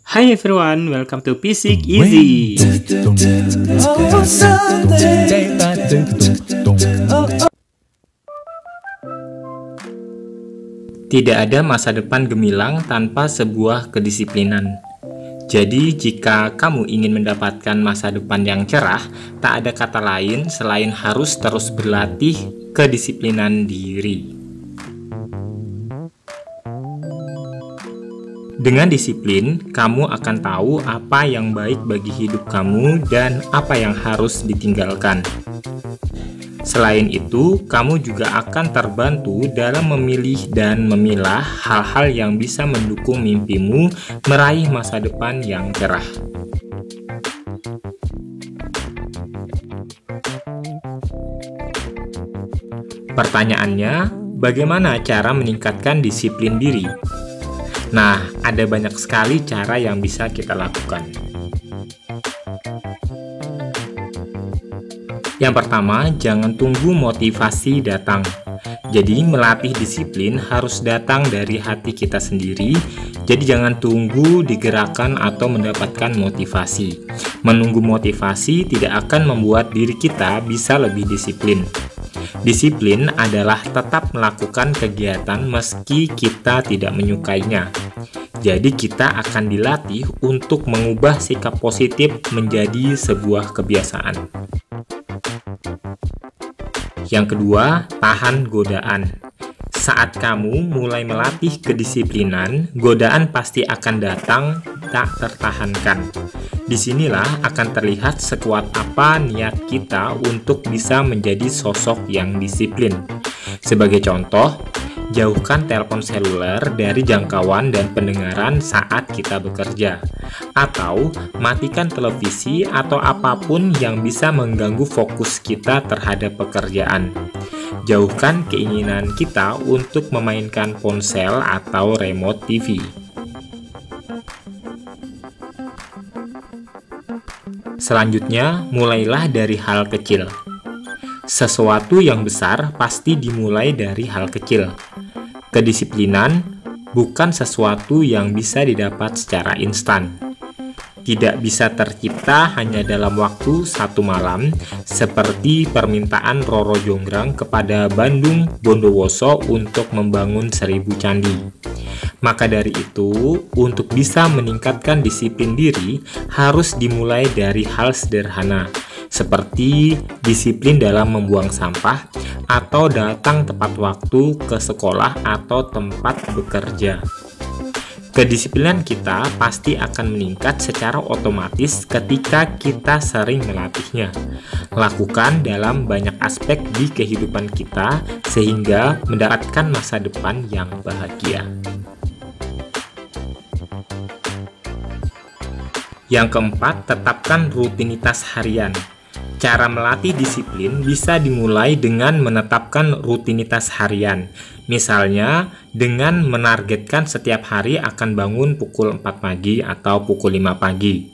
Hi everyone, welcome to Physics Easy. Tidak ada masa depan gemilang tanpa sebuah kedisiplinan. Jadi, jika kamu ingin mendapatkan masa depan yang cerah, tak ada kata lain selain harus terus berlatih kedisiplinan diri. Dengan disiplin, kamu akan tahu apa yang baik bagi hidup kamu dan apa yang harus ditinggalkan. Selain itu, kamu juga akan terbantu dalam memilih dan memilah hal-hal yang bisa mendukung mimpimu meraih masa depan yang cerah. Pertanyaannya, bagaimana cara meningkatkan disiplin diri? Nah, ada banyak sekali cara yang bisa kita lakukan. Yang pertama, jangan tunggu motivasi datang. Jadi, melatih disiplin harus datang dari hati kita sendiri. Jadi, jangan tunggu digerakkan atau mendapatkan motivasi. Menunggu motivasi tidak akan membuat diri kita bisa lebih disiplin. Disiplin adalah tetap melakukan kegiatan meski kita tidak menyukainya. Jadi kita akan dilatih untuk mengubah sikap positif menjadi sebuah kebiasaan. Yang kedua, tahan godaan. Saat kamu mulai melatih kedisiplinan, godaan pasti akan datang tak tertahankan. Disinilah akan terlihat sekuat apa niat kita untuk bisa menjadi sosok yang disiplin. Sebagai contoh, jauhkan telepon seluler dari jangkauan dan pendengaran saat kita bekerja. Atau matikan televisi atau apapun yang bisa mengganggu fokus kita terhadap pekerjaan. Jauhkan keinginan kita untuk memainkan ponsel atau remote TV. Selanjutnya, mulailah dari hal kecil. Sesuatu yang besar pasti dimulai dari hal kecil. Kedisiplinan bukan sesuatu yang bisa didapat secara instan. Tidak bisa tercipta hanya dalam waktu satu malam, seperti permintaan Roro Jonggrang kepada Bandung Bondowoso untuk membangun 1000 candi. Maka dari itu, untuk bisa meningkatkan disiplin diri, harus dimulai dari hal sederhana, seperti disiplin dalam membuang sampah, atau datang tepat waktu ke sekolah atau tempat bekerja. Kedisiplinan kita pasti akan meningkat secara otomatis ketika kita sering melatihnya. Lakukan dalam banyak aspek di kehidupan kita, sehingga mendapatkan masa depan yang bahagia. Yang keempat, tetapkan rutinitas harian. Cara melatih disiplin bisa dimulai dengan menetapkan rutinitas harian. Misalnya, dengan menargetkan setiap hari akan bangun pukul 4 pagi atau pukul 5 pagi.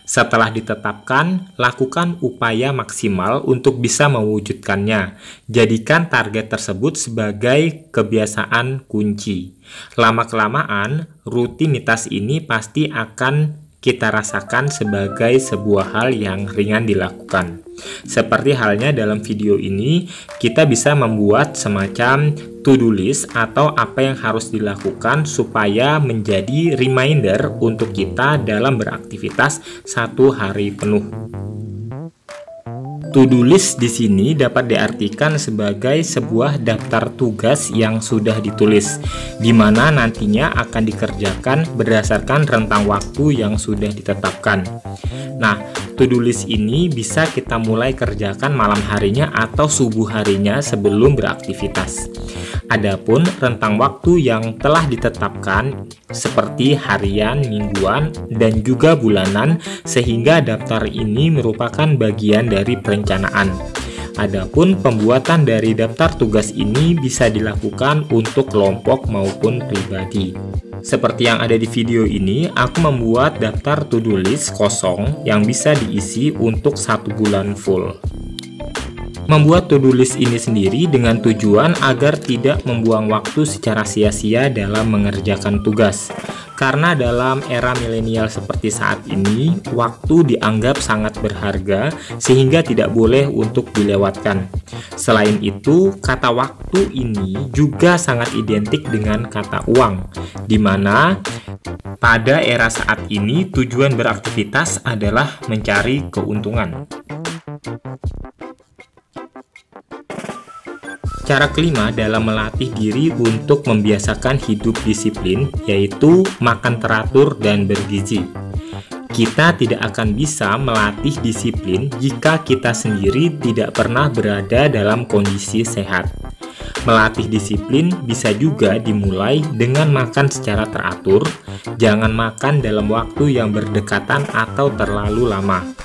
Setelah ditetapkan, lakukan upaya maksimal untuk bisa mewujudkannya. Jadikan target tersebut sebagai kebiasaan kunci. Lama-kelamaan, rutinitas ini pasti akan kita rasakan sebagai sebuah hal yang ringan dilakukan. Seperti halnya dalam video ini, kita bisa membuat semacam to-do list atau apa yang harus dilakukan supaya menjadi reminder untuk kita dalam beraktivitas satu hari penuh. To-do list di sini dapat diartikan sebagai sebuah daftar tugas yang sudah ditulis, di mana nantinya akan dikerjakan berdasarkan rentang waktu yang sudah ditetapkan. Nah, to-do list ini bisa kita mulai kerjakan malam harinya atau subuh harinya sebelum beraktivitas. Adapun rentang waktu yang telah ditetapkan seperti harian, mingguan, dan juga bulanan, sehingga daftar ini merupakan bagian dari perencanaan. Adapun pembuatan dari daftar tugas ini bisa dilakukan untuk kelompok maupun pribadi. Seperti yang ada di video ini, aku membuat daftar to-do list kosong yang bisa diisi untuk 1 bulan full. Membuat to-do list ini sendiri dengan tujuan agar tidak membuang waktu secara sia-sia dalam mengerjakan tugas. Karena dalam era milenial seperti saat ini, waktu dianggap sangat berharga sehingga tidak boleh untuk dilewatkan. Selain itu, kata waktu ini juga sangat identik dengan kata uang, di mana pada era saat ini tujuan beraktivitas adalah mencari keuntungan. Cara kelima dalam melatih diri untuk membiasakan hidup disiplin, yaitu makan teratur dan bergizi. Kita tidak akan bisa melatih disiplin jika kita sendiri tidak pernah berada dalam kondisi sehat. Melatih disiplin bisa juga dimulai dengan makan secara teratur, jangan makan dalam waktu yang berdekatan atau terlalu lama.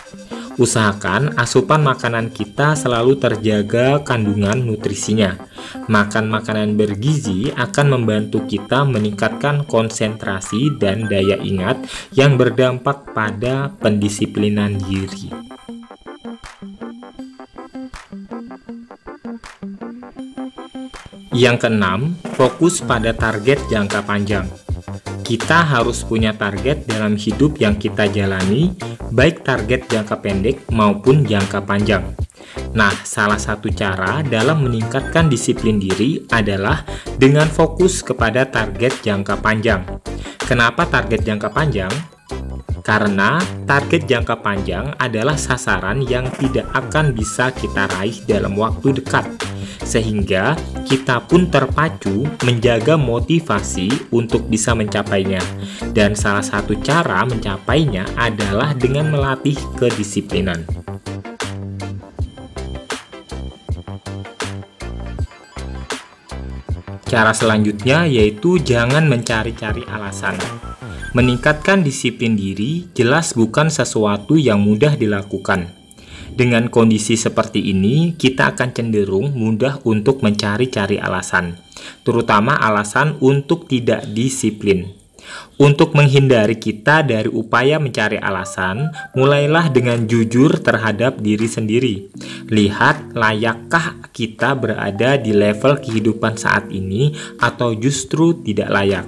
Usahakan asupan makanan kita selalu terjaga kandungan nutrisinya. Makan makanan bergizi akan membantu kita meningkatkan konsentrasi dan daya ingat yang berdampak pada pendisiplinan diri. Yang keenam, fokus pada target jangka panjang. Kita harus punya target dalam hidup yang kita jalani, baik target jangka pendek maupun jangka panjang. Nah, salah satu cara dalam meningkatkan disiplin diri adalah dengan fokus kepada target jangka panjang. Kenapa target jangka panjang? Karena target jangka panjang adalah sasaran yang tidak akan bisa kita raih dalam waktu dekat, sehingga kita pun terpacu menjaga motivasi untuk bisa mencapainya. Dan salah satu cara mencapainya adalah dengan melatih kedisiplinan. Cara selanjutnya yaitu jangan mencari-cari alasan. Meningkatkan disiplin diri jelas bukan sesuatu yang mudah dilakukan. Dengan kondisi seperti ini, kita akan cenderung mudah untuk mencari-cari alasan, terutama alasan untuk tidak disiplin. Untuk menghindari kita dari upaya mencari alasan, mulailah dengan jujur terhadap diri sendiri. Lihat, layakkah kita berada di level kehidupan saat ini atau justru tidak layak?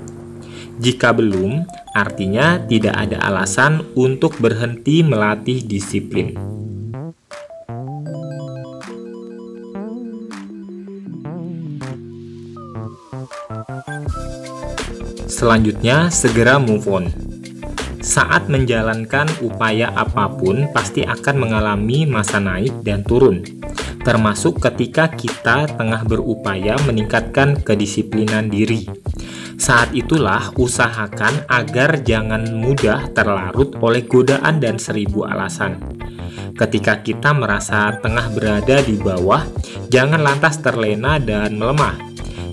Jika belum, artinya tidak ada alasan untuk berhenti melatih disiplin. Selanjutnya, segera move on. Saat menjalankan upaya apapun, pasti akan mengalami masa naik dan turun, termasuk ketika kita tengah berupaya meningkatkan kedisiplinan diri. Saat itulah usahakan agar jangan mudah terlarut oleh godaan dan 1000 alasan. Ketika kita merasa tengah berada di bawah, jangan lantas terlena dan melemah.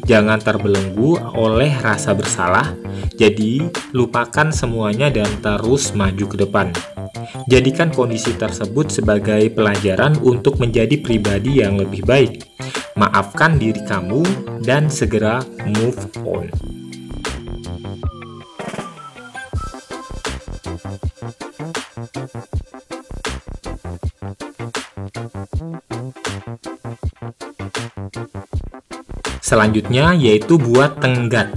Jangan terbelenggu oleh rasa bersalah, jadi lupakan semuanya dan terus maju ke depan. Jadikan kondisi tersebut sebagai pelajaran untuk menjadi pribadi yang lebih baik. Maafkan diri kamu dan segera move on. Selanjutnya yaitu buat tenggat.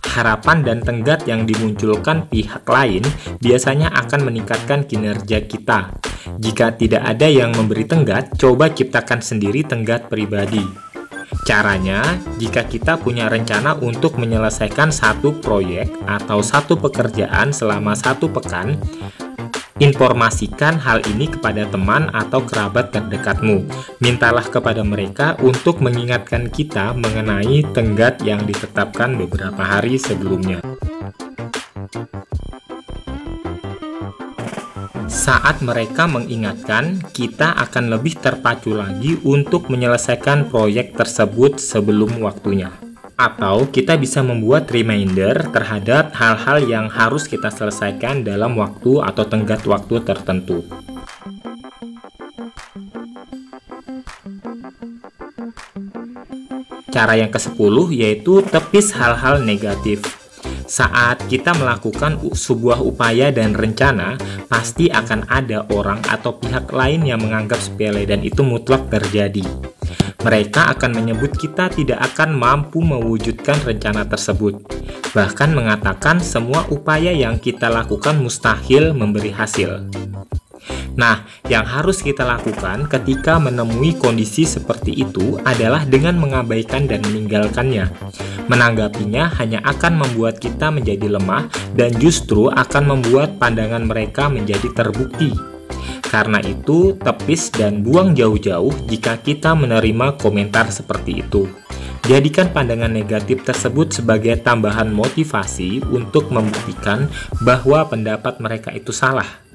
Harapan dan tenggat yang dimunculkan pihak lain biasanya akan meningkatkan kinerja kita. Jika tidak ada yang memberi tenggat, coba ciptakan sendiri tenggat pribadi. Caranya, jika kita punya rencana untuk menyelesaikan satu proyek atau satu pekerjaan selama 1 pekan, informasikan hal ini kepada teman atau kerabat terdekatmu. Mintalah kepada mereka untuk mengingatkan kita mengenai tenggat yang ditetapkan beberapa hari sebelumnya. Saat mereka mengingatkan, kita akan lebih terpacu lagi untuk menyelesaikan proyek tersebut sebelum waktunya. Atau kita bisa membuat reminder terhadap hal-hal yang harus kita selesaikan dalam waktu atau tenggat waktu tertentu. Cara yang ke-10 yaitu tepis hal-hal negatif. Saat kita melakukan sebuah upaya dan rencana, pasti akan ada orang atau pihak lain yang menganggap sepele dan itu mutlak terjadi. Mereka akan menyebut kita tidak akan mampu mewujudkan rencana tersebut. bahkan mengatakan semua upaya yang kita lakukan mustahil memberi hasil. Nah, yang harus kita lakukan ketika menemui kondisi seperti itu adalah dengan mengabaikan dan meninggalkannya. Menanggapinya hanya akan membuat kita menjadi lemah dan justru akan membuat pandangan mereka menjadi terbukti. Karena itu, tepis dan buang jauh-jauh jika kita menerima komentar seperti itu. Jadikan pandangan negatif tersebut sebagai tambahan motivasi untuk membuktikan bahwa pendapat mereka itu salah.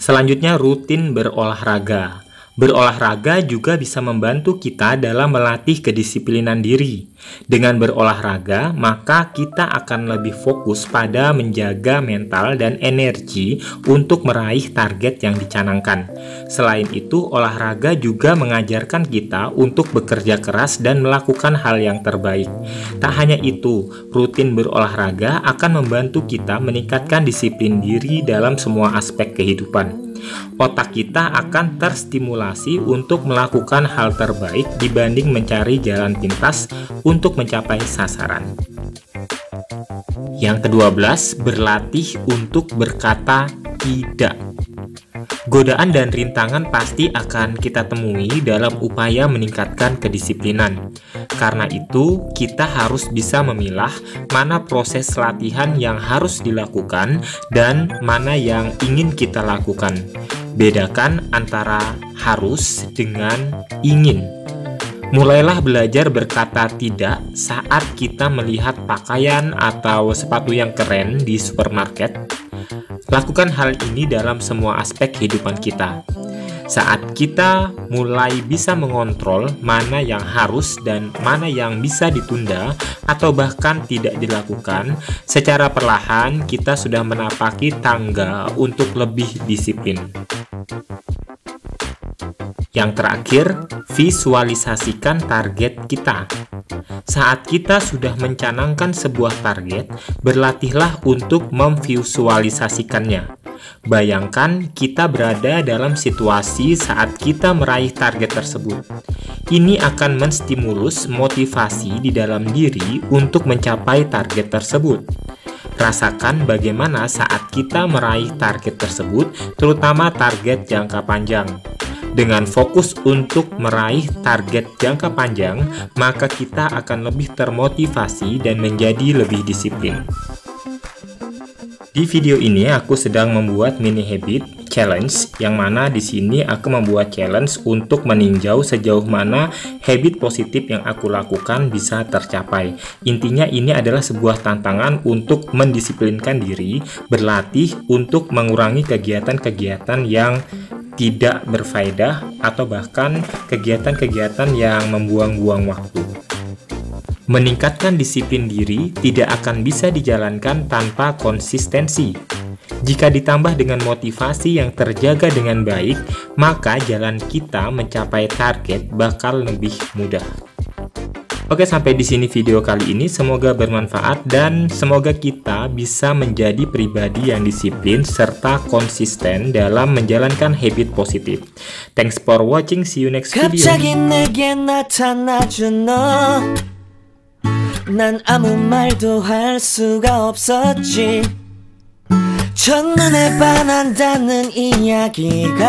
Selanjutnya, rutin berolahraga. Berolahraga juga bisa membantu kita dalam melatih kedisiplinan diri. Dengan berolahraga, maka kita akan lebih fokus pada menjaga mental dan energi untuk meraih target yang dicanangkan. Selain itu, olahraga juga mengajarkan kita untuk bekerja keras dan melakukan hal yang terbaik. Tak hanya itu, rutin berolahraga akan membantu kita meningkatkan disiplin diri dalam semua aspek kehidupan. Otak kita akan terstimulasi untuk melakukan hal terbaik dibanding mencari jalan pintas untuk mencapai sasaran. Yang ke-12, berlatih untuk berkata tidak. Godaan dan rintangan pasti akan kita temui dalam upaya meningkatkan kedisiplinan. Karena itu, kita harus bisa memilah mana proses latihan yang harus dilakukan dan mana yang ingin kita lakukan. Bedakan antara harus dengan ingin. Mulailah belajar berkata tidak saat kita melihat pakaian atau sepatu yang keren di supermarket. Lakukan hal ini dalam semua aspek kehidupan kita. Saat kita mulai bisa mengontrol mana yang harus dan mana yang bisa ditunda atau bahkan tidak dilakukan, secara perlahan kita sudah menapaki tangga untuk lebih disiplin. Yang terakhir, visualisasikan target kita. Saat kita sudah mencanangkan sebuah target, berlatihlah untuk memvisualisasikannya. Bayangkan kita berada dalam situasi saat kita meraih target tersebut. Ini akan menstimulus motivasi di dalam diri untuk mencapai target tersebut. Rasakan bagaimana saat kita meraih target tersebut, terutama target jangka panjang. Dengan fokus untuk meraih target jangka panjang, maka kita akan lebih termotivasi dan menjadi lebih disiplin. Di video ini aku sedang membuat mini habit challenge, yang mana di sini aku membuat challenge untuk meninjau sejauh mana habit positif yang aku lakukan bisa tercapai. Intinya ini adalah sebuah tantangan untuk mendisiplinkan diri, berlatih untuk mengurangi kegiatan-kegiatan yang tidak berfaedah atau bahkan kegiatan-kegiatan yang membuang-buang waktu. Meningkatkan disiplin diri tidak akan bisa dijalankan tanpa konsistensi. Jika ditambah dengan motivasi yang terjaga dengan baik, maka jalan kita mencapai target bakal lebih mudah. Oke, sampai di sini video kali ini. Semoga bermanfaat dan semoga kita bisa menjadi pribadi yang disiplin serta konsisten dalam menjalankan habit positif. Thanks for watching. See you next video. 난 아무 말도 할 수가 없었지. 첫눈에 반한다는 이야기가